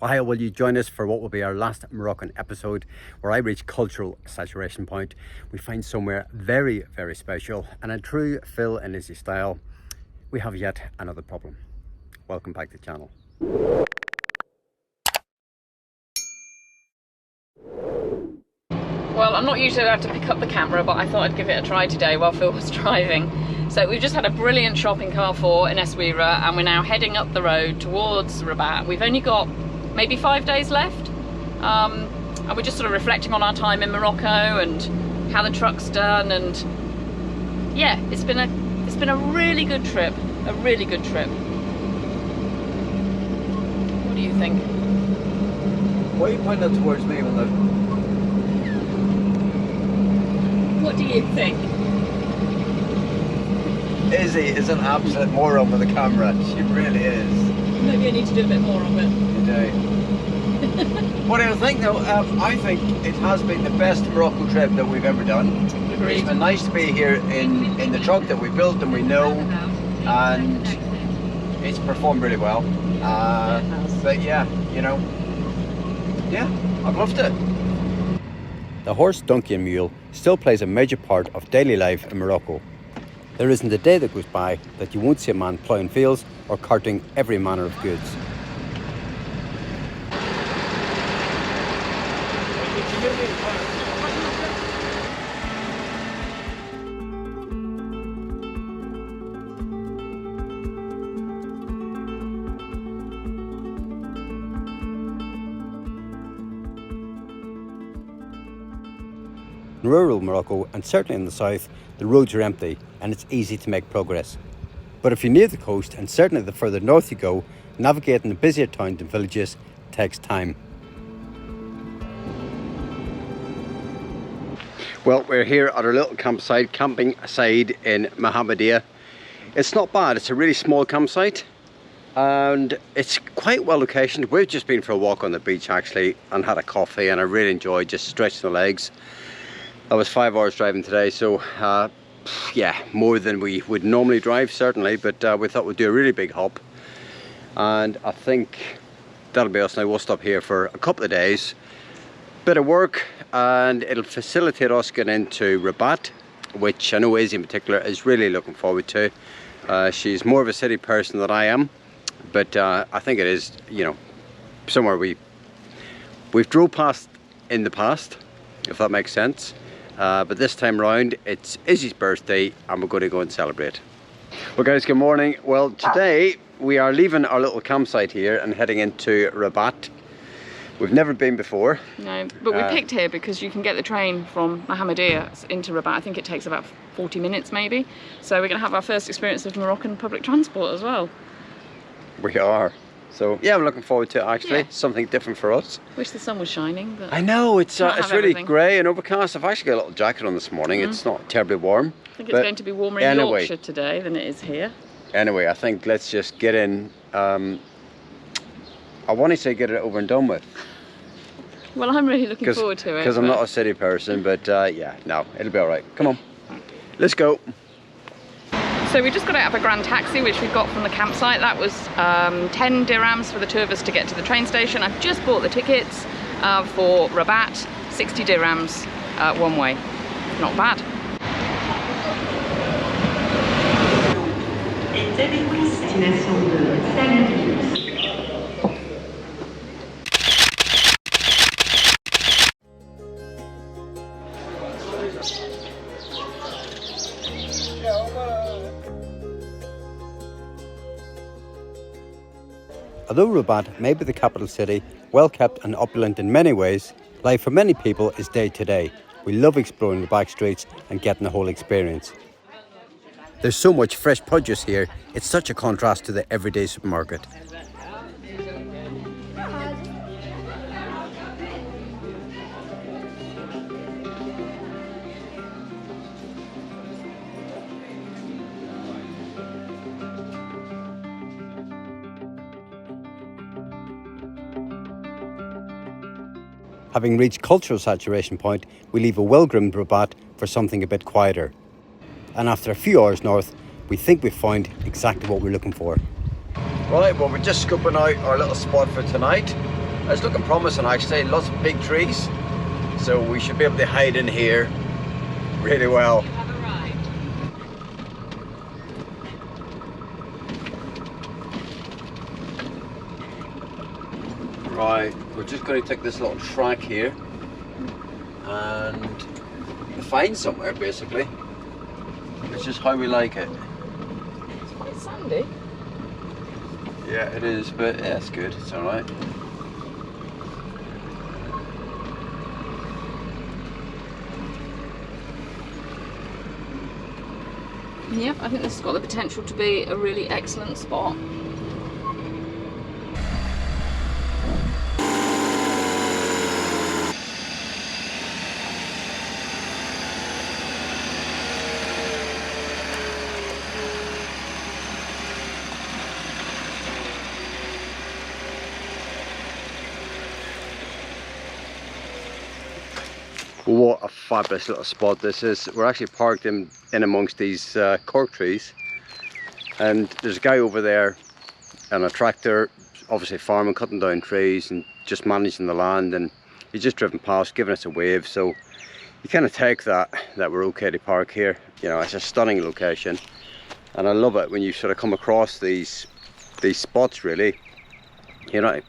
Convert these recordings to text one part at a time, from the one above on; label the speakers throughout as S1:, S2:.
S1: Why will you join us for what will be our last Moroccan episode, where I reach cultural saturation point. We find somewhere very, very special, and in true Phil and Izzy style, we have yet another problem. Welcome back to the channel.
S2: Well, I'm not usually allowed to pick up the camera, but I thought I'd give it a try today while Phil was driving. So we've just had a brilliant shopping Carrefour in Essaouira, and we're now heading up the road towards Rabat. We've only got maybe 5 days left, and we're just sort of reflecting on our time in Morocco and how the truck's done. And yeah, it's been a really good trip, a really good trip. What do you think?
S1: Why are you pointing that towards me when the...
S2: What do you think?
S1: Izzy is an absolute moron with the camera. She really is.
S2: Maybe I need to do a bit more of it.
S1: You do. What do you think though? I think it has been the best Morocco trip that we've ever done.
S2: Agreed.
S1: It's been nice to be here in the truck that we built and we know, and it's performed really well. But yeah, you know, yeah, I've loved it. The horse, donkey and mule still plays a major part of daily life in Morocco. There isn't a day that goes by that you won't see a man ploughing fields or carting every manner of goods. In rural Morocco, and certainly in the south, the roads are empty and it's easy to make progress. But if you're near the coast, and certainly the further north you go, navigating the busier towns and villages takes time. Well, we're here at our little campsite, camping side in Mohammedia. It's not bad, it's a really small campsite and it's quite well located. We've just been for a walk on the beach actually and had a coffee, and I really enjoyed just stretching the legs. That was 5 hours driving today, so yeah, more than we would normally drive certainly, but we thought we'd do a really big hop, and I think that'll be us now. We'll stop here for a couple of days, bit of work, and it'll facilitate us getting into Rabat, which I know Izzy in particular is really looking forward to. She's more of a city person than I am, but I think it is, you know, somewhere we've drove past in the past, if that makes sense. But this time round it's Izzy's birthday and we're going to go and celebrate. Well guys, good morning. Well, today we are leaving our little campsite here and heading into Rabat. We've never been before. No,
S2: but we picked here because you can get the train from Mohammedia into Rabat. I think it takes about 40 minutes maybe. So we're going to have our first experience of Moroccan public transport as well.
S1: We are. So yeah, I'm looking forward to it actually. Yeah. Something different for us.
S2: Wish the sun was shining, but
S1: I know it's really grey and overcast. I've actually got a little jacket on this morning. It's not terribly warm.
S2: I think it's going to be warmer in Yorkshire today than it is here.
S1: Anyway, I think let's just get in. I want to say get it over and done with.
S2: Well, I'm really looking forward to it.
S1: Because I'm not a city person, but yeah, no, it'll be all right. Come on, let's go.
S2: So we just got out of a grand taxi, which we got from the campsite. That was 10 dirhams for the two of us to get to the train station. I've just bought the tickets for Rabat, 60 dirhams one way. Not bad.
S1: Although Rabat may be the capital city, well kept and opulent in many ways, life for many people is day to day. We love exploring the back streets and getting the whole experience. There's so much fresh produce here, it's such a contrast to the everyday supermarket. Having reached cultural saturation point, we leave a well-groomed Rabat for something a bit quieter. And after a few hours north, we think we've found exactly what we're looking for. Right, well we're just scoping out our little spot for tonight. It's looking promising actually, lots of big trees. So we should be able to hide in here really well.
S2: You have arrived.
S1: Right, we're just going to take this little track here and find somewhere basically. It's just how we like it.
S2: It's quite sandy.
S1: Yeah, it is, but yeah, it's good. It's all right.
S2: Yep, I think this has got the potential to be a really excellent spot.
S1: What a fabulous little spot this is. We're actually parked in amongst these cork trees, and there's a guy over there on a tractor, obviously farming, cutting down trees and just managing the land, and he's just driven past giving us a wave. So you kind of take that we're okay to park here. You know, it's a stunning location, and I love it when you sort of come across these spots. Really, you're not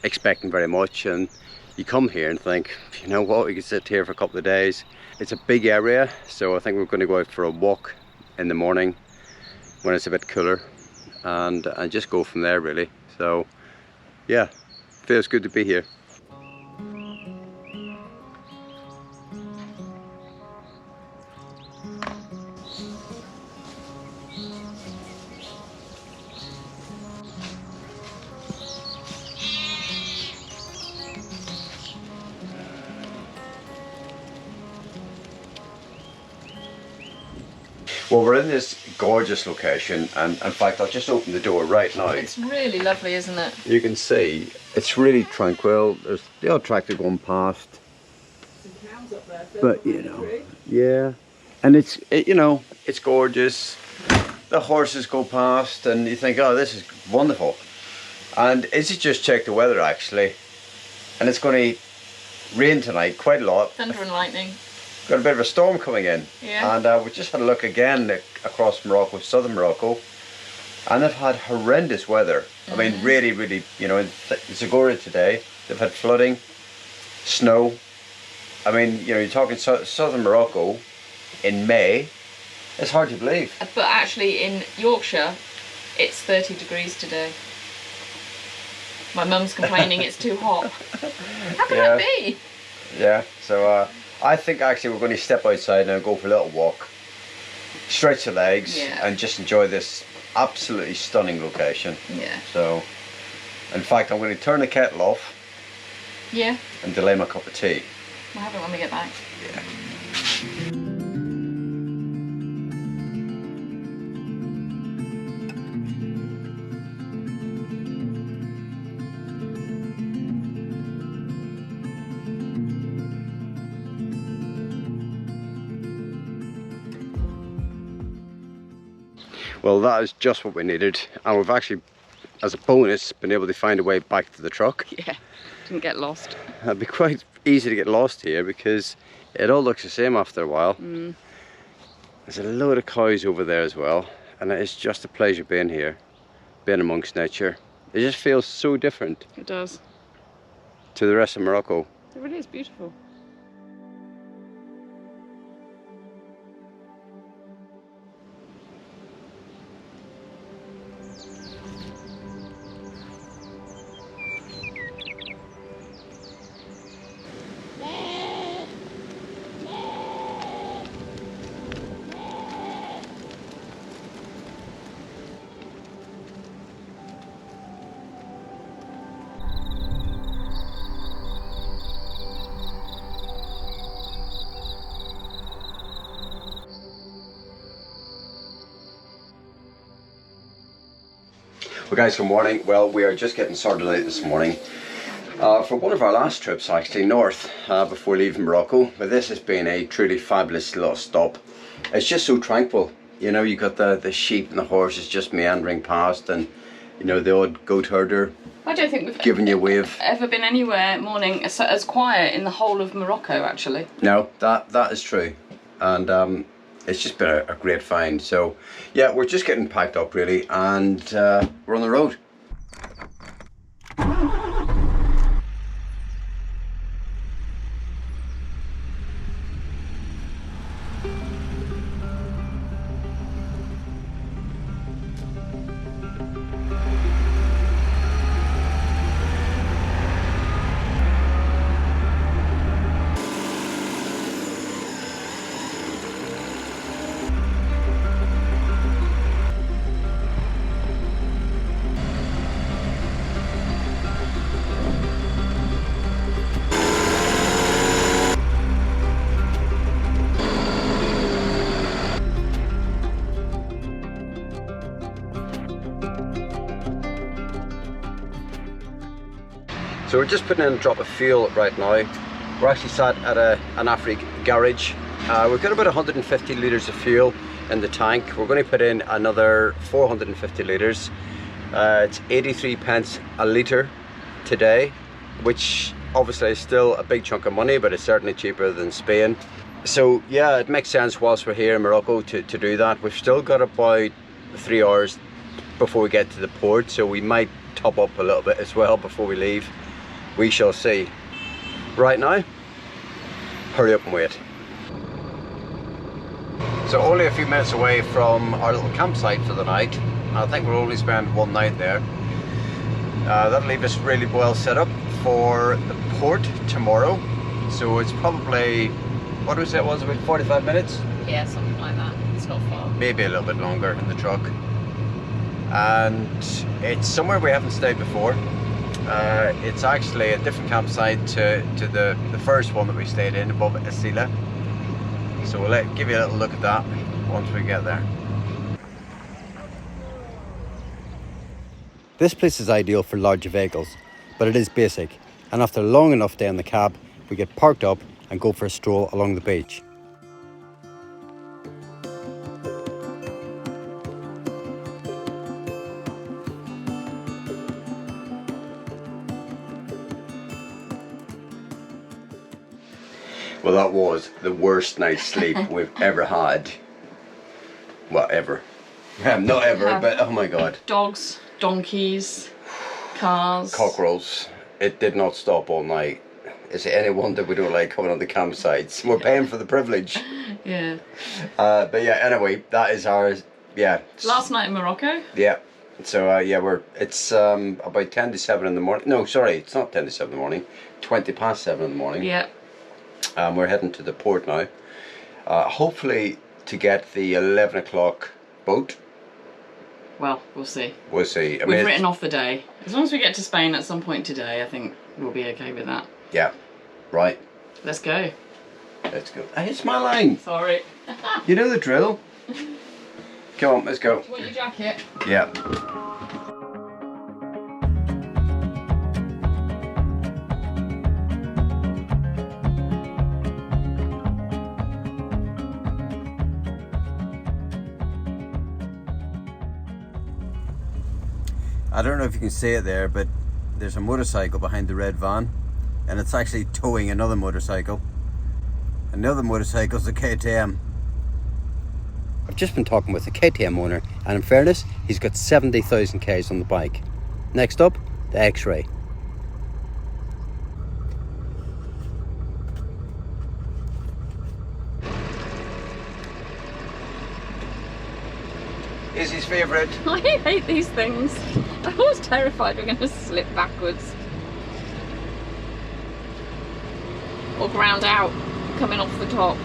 S1: expecting very much, and you come here and think, you know what, we can sit here for a couple of days. It's a big area, so I think we're going to go out for a walk in the morning when it's a bit cooler, and just go from there really. So yeah, feels good to be here. Well, we're in this gorgeous location, and in fact I'll just open the door right now.
S2: It's really lovely, isn't it?
S1: You can see it's really tranquil. There's the odd tractor going past,
S2: Some cows up there,
S1: but you know, yeah, and you know, it's gorgeous. The horses go past and you think, oh, this is wonderful. And Izzy just checked the weather actually, and it's going to rain tonight quite a lot.
S2: Thunder and lightning.
S1: Got a bit of a storm coming in.
S2: Yeah.
S1: And we just had a look again across Morocco, southern Morocco, and they've had horrendous weather. I mean, really, really, you know, in Sahara today, they've had flooding, snow. I mean, you know, you're talking southern Morocco in May. It's hard to believe.
S2: But actually in Yorkshire, it's 30 degrees today. My mum's complaining it's too hot. How can that be?
S1: Yeah, so I think actually we're going to step outside now and go for a little walk, stretch the legs, and just enjoy this absolutely stunning location.
S2: Yeah.
S1: So, in fact, I'm going to turn the kettle off.
S2: Yeah.
S1: And delay my cup of tea.
S2: We'll have it when we get back.
S1: Yeah. Well, that is just what we needed, and we've actually, as a bonus, been able to find a way back to the truck.
S2: Yeah, didn't get lost.
S1: It'd be quite easy to get lost here because it all looks the same after a while. There's a load of cows over there as well, and it's just a pleasure being here, being amongst nature. It just feels so different.
S2: It does.
S1: To the rest of Morocco.
S2: It really is beautiful.
S1: Well guys, good morning. Well, we are just getting started out this morning for one of our last trips actually north before leaving Morocco, but this has been a truly fabulous little stop. It's just so tranquil, you know, you got the sheep and the horses just meandering past, and You know, the odd goat herder
S2: I don't think we've
S1: giving you a wave.
S2: ever been anywhere morning as quiet in the whole of Morocco, actually.
S1: No, that is true. And it's just been a great find. So yeah, we're just getting packed up really, and we're on the road. So we're just putting in a drop of fuel right now. We're actually sat at an Afrik garage. We've got about 150 litres of fuel in the tank. We're going to put in another 450 litres. It's 83 pence a litre today, which obviously is still a big chunk of money, but it's certainly cheaper than Spain. So yeah, it makes sense whilst we're here in Morocco to do that. We've still got about 3 hours before we get to the port, so we might top up a little bit as well before we leave. We shall see. Right now, hurry up and wait. So only a few minutes away from our little campsite for the night. I think we'll only spend one night there. That'll leave us really well set up for the port tomorrow. So it's probably, what do we say it was, about 45 minutes?
S2: Yeah, something like that. It's not far.
S1: Maybe a little bit longer in the truck. And it's somewhere we haven't stayed before. It's actually a different campsite to the first one that we stayed in above Asila. So we'll give you a little look at that once we get there. This place is ideal for larger vehicles, but it is basic, and after a long enough day in the cab, we get parked up and go for a stroll along the beach. Well, that was the worst night's sleep we've ever had. Well, ever. Not ever, but oh my god.
S2: Dogs, donkeys, cars.
S1: Cockerels. It did not stop all night. Is it any wonder we don't like coming on the campsites? We're paying for the privilege.
S2: Yeah.
S1: But yeah, anyway, that is ours. Yeah.
S2: Last night in Morocco?
S1: Yeah. So yeah, it's about 10 to 7 in the morning. No, sorry, it's not 10 to 7 in the morning. 20 past 7 in the morning.
S2: Yeah.
S1: We're heading to the port now. Hopefully to get the 11 o'clock boat.
S2: Well, we'll see.
S1: We'll see.
S2: We've written off the day. As long as we get to Spain at some point today, I think we'll be okay with that.
S1: Yeah. Right.
S2: Let's go.
S1: Let's go. It's my line.
S2: Sorry.
S1: You know the drill. Come on, let's go.
S2: Do you want your jacket?
S1: Yeah. I don't know if you can see it there, but there's a motorcycle behind the red van, and it's actually towing another motorcycle. Another motorcycle's a KTM. I've just been talking with a KTM owner, and in fairness, he's got 70,000 Ks on the bike. Next up, the X-Ray. Is his favourite.
S2: I hate these things. I'm always terrified we're going to slip backwards. Or ground out, coming off the top.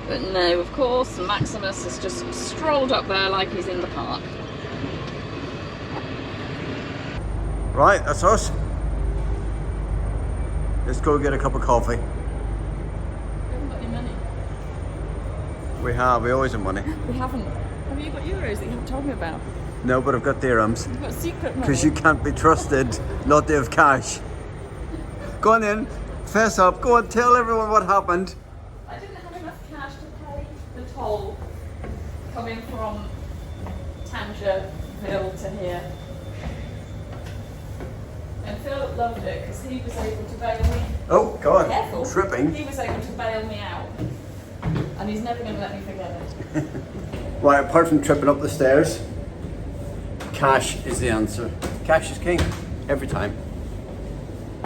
S2: But no, of course, Maximus has just strolled up there like he's in the park.
S1: Right, that's us. Let's go get a cup of coffee. We always have money.
S2: We haven't. Have you got euros that you haven't told me about?
S1: No, but I've got dirhams.
S2: You've got secret money.
S1: Because you can't be trusted not to have cash. Go on in, fess up, go on, tell everyone what happened.
S2: I didn't have enough cash to pay the toll. coming from Tangerville to here. And Phil loved it because he was able to bail me.
S1: Oh God,
S2: Careful.
S1: tripping.
S2: He was able to bail me out. And he's never going to let me forget it.
S1: Right, apart from tripping up the stairs, cash is the answer. Cash is king, every time.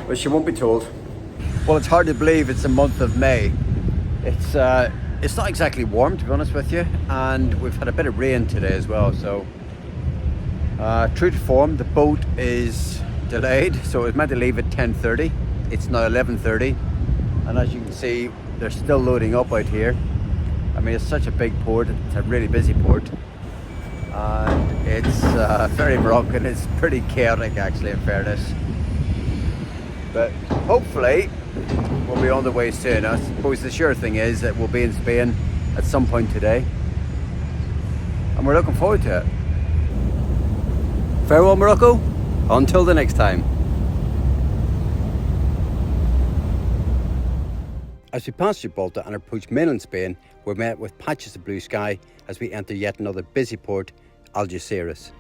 S1: But she won't be told. Well, it's hard to believe it's the month of May. It's not exactly warm, to be honest with you, and we've had a bit of rain today as well. So, true to form, the boat is delayed. So it was meant to leave at 10:30. It's now 11:30, and as you can see, they're still loading up out here. I mean, it's such a big port. It's a really busy port, and it's very Moroccan. It's pretty chaotic, actually, in fairness. But hopefully we'll be on the way soon. I suppose the sure thing is that we'll be in Spain at some point today, and we're looking forward to it. Farewell, Morocco. Until the next time. As we passed Gibraltar and approached mainland Spain, we're met with patches of blue sky as we enter yet another busy port, Algeciras.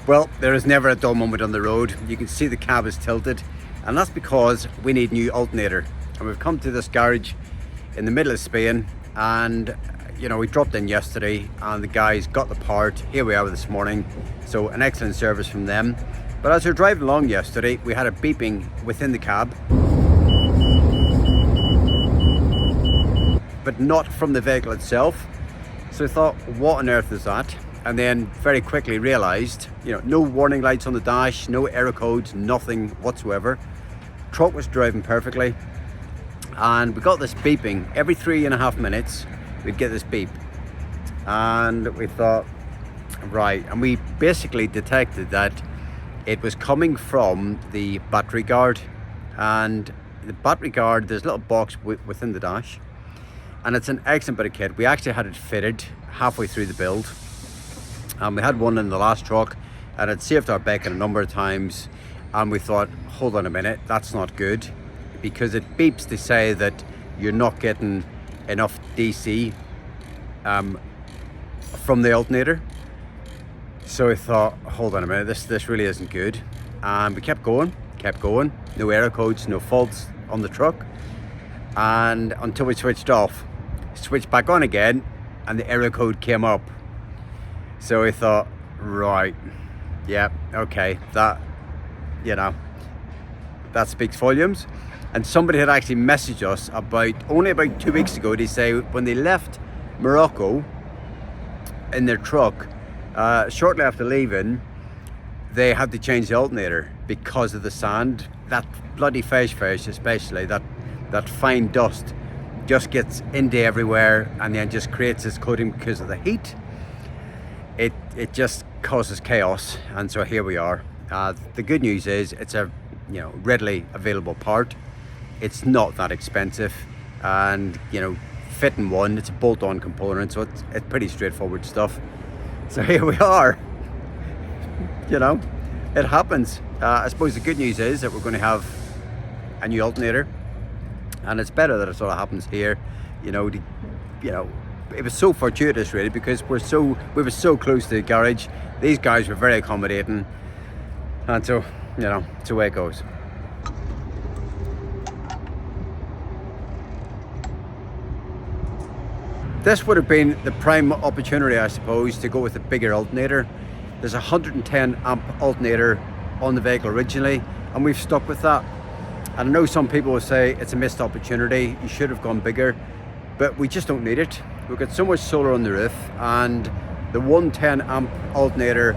S1: Well, there is never a dull moment on the road. You can see the cab is tilted, and that's because we need new alternator. And we've come to this garage in the middle of Spain, and you know, we dropped in yesterday and the guys got the part. Here we are this morning, so an excellent service from them. But as we were driving along yesterday, we had a beeping within the cab, but not from the vehicle itself. So we thought, what on earth is that? And then very quickly realized, you know, no warning lights on the dash, no error codes, nothing whatsoever. Truck was driving perfectly, and we got this beeping every 3.5 minutes. We'd get this beep, and we thought, right, and we basically detected that it was coming from the battery guard. And the battery guard, there's a little box within the dash, and it's an excellent bit of kit. We actually had it fitted halfway through the build, and we had one in the last truck, and it saved our bacon a number of times. And we thought, hold on a minute, that's not good, because it beeps to say that you're not getting enough DC from the alternator. So we thought, hold on a minute, this really isn't good. And we kept going, no error codes, no faults on the truck, and until we switched off, switched back on again, and the error code came up. So we thought, right, yeah, okay, that, you know, that speaks volumes. And somebody had actually messaged us only about 2 weeks ago to say when they left Morocco in their truck, shortly after leaving, they had to change the alternator because of the sand. That bloody fish, especially that fine dust, just gets into everywhere and then just creates this coating because of the heat. It just causes chaos, and so here we are. The good news is it's a readily available part. It's not that expensive, and fitting one, it's a bolt-on component, so it's pretty straightforward stuff. So here we are. It happens. I suppose the good news is that we're going to have a new alternator, and it's better that it sort of happens here. It was so fortuitous, really, because we were so close to the garage. These guys were very accommodating, and so it's the way it goes. This would have been the prime opportunity, I suppose, to go with a bigger alternator. There's a 110 amp alternator on the vehicle originally, and we've stuck with that. And I know some people will say it's a missed opportunity, you should have gone bigger, but we just don't need it. We've got so much solar on the roof, and the 110 amp alternator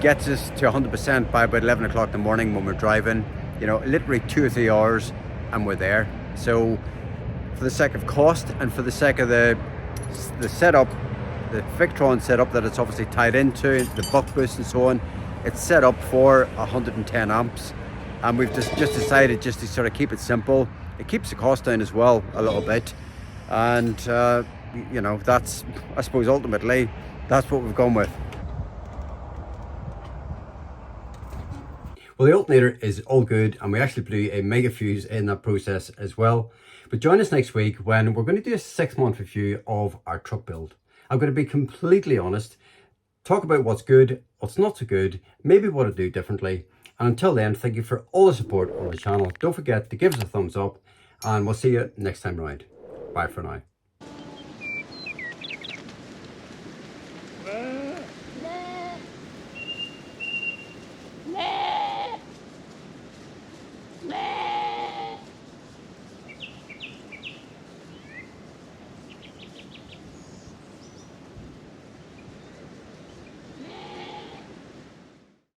S1: gets us to 100% by about 11 o'clock in the morning when we're driving. Literally 2 or 3 hours and we're there. So for the sake of cost and for the sake of the setup, the Victron setup that it's obviously tied into, the buck boost and so on, it's set up for 110 amps, and we've just decided just to sort of keep it simple. It keeps the cost down as well a little bit, and that's, I suppose, ultimately that's what we've gone with. Well, the alternator is all good, and we actually blew a mega fuse in that process as well. But join us next week when we're going to do a 6-month review of our truck build. I'm going to be completely honest, talk about what's good, what's not so good, maybe what to do differently. And until then, thank you for all the support on the channel. Don't forget to give us a thumbs up, and we'll see you next time around. Bye for now.